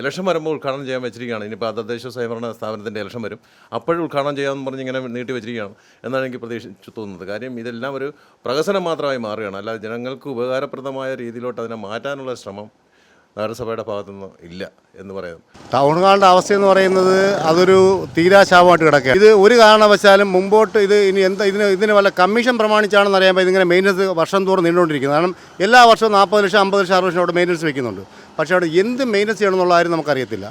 Election വരുമ്പോൾ ഉദ്ഘാടനം ചെയ്യാൻ വെച്ചിരിക്കുകയാണ്. ഇനിയിപ്പോൾ തദ്ദേശ സ്വയംഭരണ സ്ഥാപനത്തിൻ്റെ ഇലക്ഷൻ വരും, അപ്പോഴും ഉദ്ഘാടനം ചെയ്യാമെന്ന് പറഞ്ഞ് ഇങ്ങനെ നീട്ടി വെച്ചിരിക്കുകയാണ് എന്നാണ് എനിക്ക് പ്രതീക്ഷിച്ചു തോന്നുന്നത്. കാര്യം ഇതെല്ലാം ഒരു പ്രഹസനം മാത്രമായി മാറുകയാണ്, അല്ലാതെ ജനങ്ങൾക്ക് ഉപകാരപ്രദമായ രീതിയിലോട്ട് അതിനെ മാറ്റാനുള്ള ശ്രമം നഗരസഭയുടെ ഭാഗത്തുനിന്ന് ഇല്ല എന്ന് പറയുന്നത്. ടൗൺ ഹാളിൻ്റെ അവസ്ഥയെന്ന് പറയുന്നത് അതൊരു തീരാശാപമായിട്ട് കിടക്കുക. ഇത് ഒരു കാരണവശാലും മുമ്പോട്ട് ഇനി ഇതിന് വല്ല കമ്മീഷൻ പ്രമാണിച്ചാണെന്ന് അറിയാമ്പോൾ ഇതിങ്ങനെ മെയിൻ്റനൻസ് വർഷം തോറും നീണ്ടുകൊണ്ടിരിക്കുന്നത്. കാരണം എല്ലാ വർഷവും 40 ലക്ഷം 50 ലക്ഷം 60 ലക്ഷം അവിടെ മെയിൻ്റനൻസ് വെക്കുന്നുണ്ട്. പക്ഷേ അവിടെ എന്ത് മെയിൻ്റനൻസ് ചെയ്യണമെന്നുള്ള കാര്യം നമുക്കറിയത്തില്ല.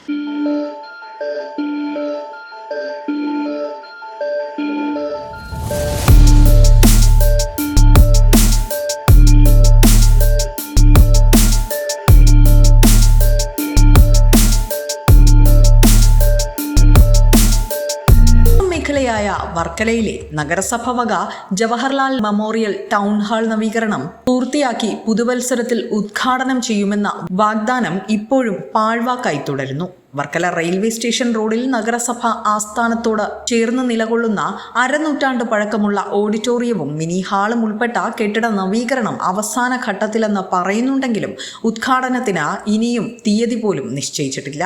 മേഖലയായ വർക്കലയിലെ നഗരസഭ വക ജവഹർലാൽ മെമ്മോറിയൽ ടൗൺ ഹാൾ നവീകരണം പൂർത്തിയാക്കി പുതുവത്സരത്തിൽ ഉദ്ഘാടനം ചെയ്യുമെന്ന വാഗ്ദാനം ഇപ്പോഴും പാഴ്വാക്കായി തുടരുന്നു. വർക്കല റെയിൽവേ സ്റ്റേഷൻ റോഡിൽ നഗരസഭ ആസ്ഥാനത്തോട് ചേർന്ന് നിലകൊള്ളുന്ന അരനൂറ്റാണ്ട് പഴക്കമുള്ള ഓഡിറ്റോറിയവും മിനി ഹാളും ഉൾപ്പെട്ട കെട്ടിട നവീകരണം അവസാന ഘട്ടത്തിലെന്ന് പറയുന്നുണ്ടെങ്കിലും ഉദ്ഘാടനത്തിന് ഇനിയും തീയതി പോലും നിശ്ചയിച്ചിട്ടില്ല.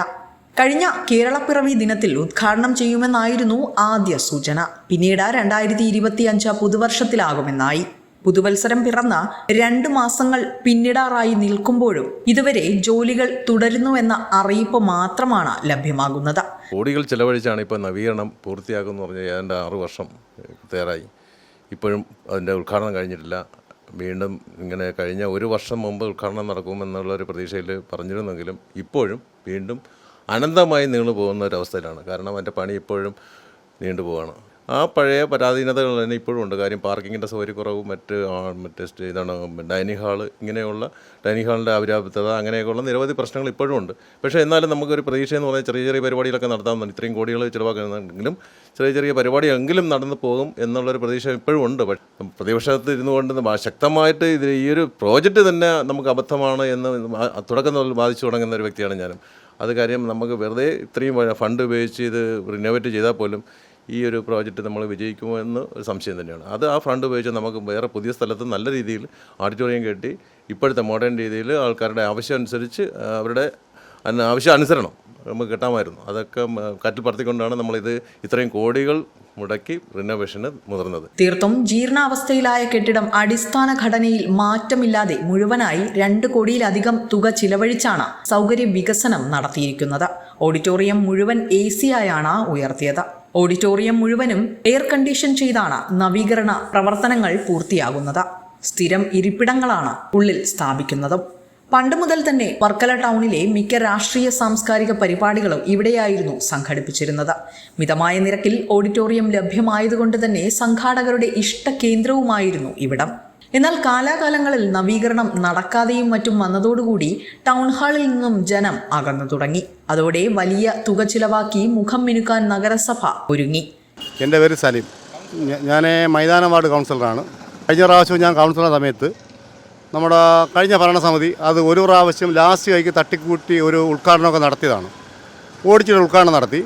കഴിഞ്ഞ കേരളപ്പിറവി ദിനത്തിൽ ഉദ്ഘാടനം ചെയ്യുമെന്നായിരുന്നു ആദ്യ സൂചന. പിന്നീട് 2025 പുതുവർഷത്തിലാകുമെന്നായി. പുതുവത്സരം പിറന്ന 2 മാസങ്ങൾ പിന്നിടാറായി നിൽക്കുമ്പോഴും ഇതുവരെ ജോലികൾ തുടരുന്നുവെന്ന അറിയിപ്പ് മാത്രമാണ് ലഭ്യമാകുന്നത്. കോടികൾ ചെലവഴിച്ചാണ് ഇപ്പോൾ നവീകരണം പൂർത്തിയാക്കുമെന്ന് പറഞ്ഞാൽ ഏതാണ്ട് 6 വർഷം തയ്യാറായി. ഇപ്പോഴും അതിൻ്റെ ഉദ്ഘാടനം കഴിഞ്ഞിട്ടില്ല. വീണ്ടും ഇങ്ങനെ കഴിഞ്ഞ 1 വർഷം മുമ്പ് ഉദ്ഘാടനം നടക്കുമെന്നുള്ളൊരു പ്രതീക്ഷയിൽ പറഞ്ഞിരുന്നെങ്കിലും ഇപ്പോഴും വീണ്ടും അനന്തമായി നീണ്ടു പോകുന്ന ഒരവസ്ഥയിലാണ്. കാരണം അതിൻ്റെ പണി ഇപ്പോഴും നീണ്ടുപോവാണ്. ആ പഴയ പരാധീനതകൾ തന്നെ ഇപ്പോഴും ഉണ്ട്. കാര്യം പാർക്കിങ്ങിൻ്റെ സൗകര്യക്കുറവും മറ്റ് ഇതാണ് ഡൈനിങ് ഹാള്, ഇങ്ങനെയുള്ള ഡൈനിങ് ഹാളിൻ്റെ അപര്യാപ്തത, അങ്ങനെയൊക്കെയുള്ള നിരവധി പ്രശ്നങ്ങൾ ഇപ്പോഴും ഉണ്ട്. പക്ഷേ എന്നാലും നമുക്കൊരു പ്രതീക്ഷ എന്ന് പറഞ്ഞാൽ ചെറിയ ചെറിയ പരിപാടികളൊക്കെ നടത്താമെന്നുണ്ട്. ഇത്രയും കോടികൾ ചിലവാക്കുന്നെങ്കിലും ചെറിയ ചെറിയ പരിപാടിയെങ്കിലും നടന്നു പോകും എന്നുള്ളൊരു പ്രതീക്ഷ ഇപ്പോഴും ഉണ്ട്. പക്ഷേ പ്രതിപക്ഷത്ത് ഇരുന്നു കൊണ്ട് ശക്തമായിട്ട് ഈ ഒരു പ്രോജക്റ്റ് തന്നെ നമുക്ക് അബദ്ധമാണ് എന്ന് തുടക്കം മുതൽ ബാധിച്ചു തുടങ്ങുന്ന ഒരു വ്യക്തിയാണ് ഞാനും. അത് കാര്യം നമുക്ക് വെറുതെ ഇത്രയും ഫണ്ട് ഉപയോഗിച്ച് ഇത് റിനോവേറ്റ് ചെയ്താൽ പോലും ഈ ഒരു പ്രോജക്റ്റ് നമ്മൾ വിജയിക്കുമോ എന്ന് ഒരു സംശയം തന്നെയാണ്. അത് ആ ഫണ്ട് ഉപയോഗിച്ച് നമുക്ക് വേറെ പുതിയ സ്ഥലത്ത് നല്ല രീതിയിൽ ഓഡിറ്റോറിയം കെട്ടി ഇപ്പോഴത്തെ മോഡേൺ രീതിയിൽ ആൾക്കാരുടെ ആവശ്യം അനുസരിച്ച് അവരുടെ ആവശ്യാനുസരണം നമുക്ക് കിട്ടാമായിരുന്നു. അതൊക്കെ കാറ്റിൽ പറത്തിക്കൊണ്ടാണ് നമ്മളിത് ഇത്രയും കോടികൾ മുടക്കി റിനോവേഷന് മുതിർന്നത്. തീർത്തും ജീർണാവസ്ഥയിലായ കെട്ടിടം അടിസ്ഥാന ഘടനയിൽ മാറ്റമില്ലാതെ മുഴുവനായി 2 കോടിയിലധികം തുക ചിലവഴിച്ചാണ് സൗകര്യ വികസനം നടത്തിയിരിക്കുന്നത്. ഓഡിറ്റോറിയം മുഴുവൻ AC ആയാണ് ഉയർത്തിയത്. ഓഡിറ്റോറിയം മുഴുവനും എയർ കണ്ടീഷൻ ചെയ്താണ് നവീകരണ പ്രവർത്തനങ്ങൾ പൂർത്തിയാകുന്നത്. സ്ഥിരം ഇരിപ്പിടങ്ങളാണ് ഉള്ളിൽ സ്ഥാപിക്കുന്നതും. പണ്ട് മുതൽ തന്നെ വർക്കല ടൗണിലെ മിക്ക രാഷ്ട്രീയ സാംസ്കാരിക പരിപാടികളും ഇവിടെയായിരുന്നു സംഘടിപ്പിച്ചിരുന്നത്. മിതമായ നിരക്കിൽ ഓഡിറ്റോറിയം ലഭ്യമായതുകൊണ്ട് തന്നെ സംഘാടകരുടെ ഇഷ്ടകേന്ദ്രവുമായിരുന്നു ഇവിടം. എന്നാൽ കാലാകാലങ്ങളിൽ നവീകരണം നടക്കാതെയും മറ്റും വന്നതോടുകൂടി ടൗൺ ഹാളിൽ നിന്നും ജനം അകന്നു തുടങ്ങി. അതോടെ വലിയ തുക ചിലവാക്കി മുഖം മിനുക്കാൻ നഗരസഭ ഒരുങ്ങി. എൻ്റെ പേര് സലീം. ഞാൻ മൈതാനം വാർഡ് കൗൺസിലറാണ്. കഴിഞ്ഞ പ്രാവശ്യം ഞാൻ കൗൺസിലർ സമയത്ത് നമ്മുടെ കഴിഞ്ഞ ഭരണസമിതി അത് ഒരു പ്രാവശ്യം ലാസ്റ്റ് കൈക്ക് തട്ടിക്കൂട്ടി ഒരു ഉദ്ഘാടനമൊക്കെ നടത്തിയതാണ്. ഓടിച്ചിട്ട് ഉദ്ഘാടനം നടത്തി.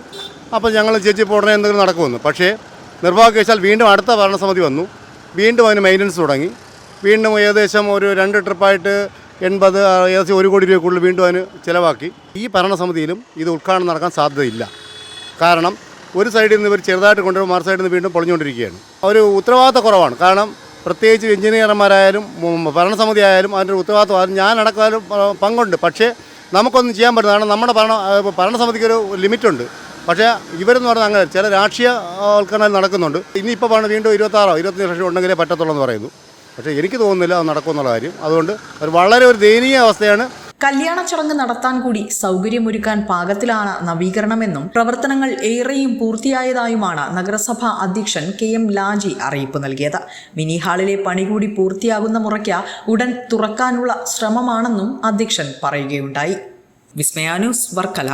അപ്പോൾ ഞങ്ങൾ ചേച്ചിപ്പോൾ ഉടനെ എന്തെങ്കിലും നടക്കുമെന്ന്. പക്ഷേ നിർഭാഗ്യവശാൽ വീണ്ടും അടുത്ത ഭരണസമിതി വന്നു. വീണ്ടും അതിന് മെയിൻ്റനൻസ് തുടങ്ങി. വീണ്ടും ഏകദേശം ഒരു 2 ട്രിപ്പായിട്ട് 80 ഏകദേശം 1 കോടി രൂപയ്ക്കുള്ളിൽ വീണ്ടും അതിന് ചിലവാക്കി. ഈ ഭരണസമിതിയിലും ഇത് ഉദ്ഘാടനം നടക്കാൻ സാധ്യതയില്ല. കാരണം ഒരു സൈഡിൽ നിന്ന് ഇവർ ചെറുതായിട്ട് കൊണ്ടുവരും, മറു സൈഡിൽ നിന്ന് വീണ്ടും പൊളിഞ്ഞുകൊണ്ടിരിക്കുകയാണ്. ഒരു ഉത്തരവാദിത്ത കുറവാണ്. കാരണം പ്രത്യേകിച്ച് എഞ്ചിനീയർമാരായാലും ഭരണസമിതി ആയാലും അതിൻ്റെ ഉത്തരവാദിത്വം ഞാനടക്കാനും പങ്കുണ്ട്. പക്ഷേ നമുക്കൊന്നും ചെയ്യാൻ പറ്റില്ല. കാരണം നമ്മുടെ ഭരണസമിതിക്കൊരു ലിമിറ്റുണ്ട്. പക്ഷേ ഇവരെന്ന് പറഞ്ഞാൽ അങ്ങനെ ചില രാഷ്ട്രീയവൽക്കരണം നടക്കുന്നുണ്ട്. ഇനിയിപ്പോൾ വീണ്ടും 26-25 ലക്ഷം ഉണ്ടെങ്കിലേ പറ്റത്തുള്ളൂ എന്ന് പറയുന്നു. പക്ഷേ എനിക്ക് തോന്നുന്നില്ല അത് നടക്കുമെന്നുള്ള കാര്യം. അതുകൊണ്ട് വളരെ ഒരു ദയനീയ അവസ്ഥയാണ്. കല്യാണ ചടങ്ങ് നടത്താൻ കൂടി സൗകര്യമൊരുക്കാൻ പാകത്തിലാണ് നവീകരണമെന്നും പ്രവർത്തനങ്ങൾ ഏറെയും പൂർത്തിയായതായുമാണ് നഗരസഭാ അധ്യക്ഷൻ KM ലാജി അറിയിപ്പ് നൽകിയത്. മിനി ഹാളിലെ പണി കൂടി പൂർത്തിയാകുന്ന മുറയ്ക്ക് ഉടൻ തുറക്കാനുള്ള ശ്രമമാണെന്നും അധ്യക്ഷൻ പറയുകയുണ്ടായി. വിസ്മയ ന്യൂസ്, വർക്കല.